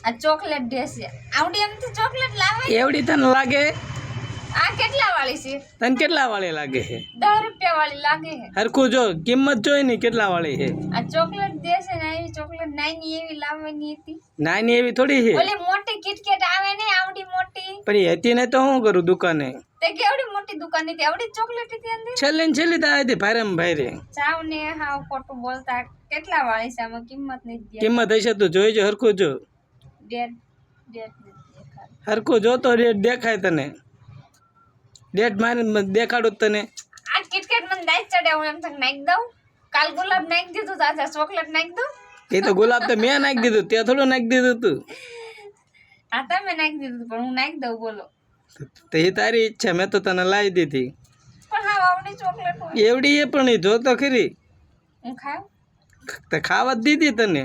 આ ચોકલેટ દેશે આવડી એમથી ચોકલેટ લાવે એવડી તને લાગે આ કેટલા વાળી છે તને કેટલા વાળી લાગે છે 10 રૂપિયા વાળી લાગે છે હરખું જો કિંમત જોઈ ને કેટલા વાળી છે આ ચોકલેટ દેશે ને એવી ચોકલેટ નાની એવી લાવવાની હતી નાની એવી થોડી છે ઓલી મોટી કિટકેટ આવે ને આવડી મોટી પણ એ હતી ને તો હું કરું દુકાને તે કેવડી મોટી દુકાન હતી આવડી ચોકલેટ હતી અંદર છેલ્લે ને છેલ્લી તો આવી ભારે ભારે ચાવ ને હાવ ખોટું બોલતા કેટલા વાળી છે આમાં કિંમત નહીં દે કિંમત હશે તો જોઈજો હરખું જો ડેટ ડેટ દેખાય હરખું જો તો રેટ દેખાય તને ડેટ મારી દેખાડું તને આ કિટકેટ મને દાઈ ચડે હું એમ તક નાખી દઉં કાલ ગુલાબ નાખી દીધું તો આજે ચોકલેટ નાખી દઉં એ તો ગુલાબ તો મેં નાખી દીધું તે થોડું નાખી દીધું તું આ તમે નાખી દીધું પણ હું નાખી દઉં બોલો તો એ તારી ઈચ્છા મેં તો તને લાવી દીધી પણ હા આવડી ચોકલેટ હોય એવડી એ પણ એ જો તો ખરી હું ખાવ તો ખાવા જ દીધી તને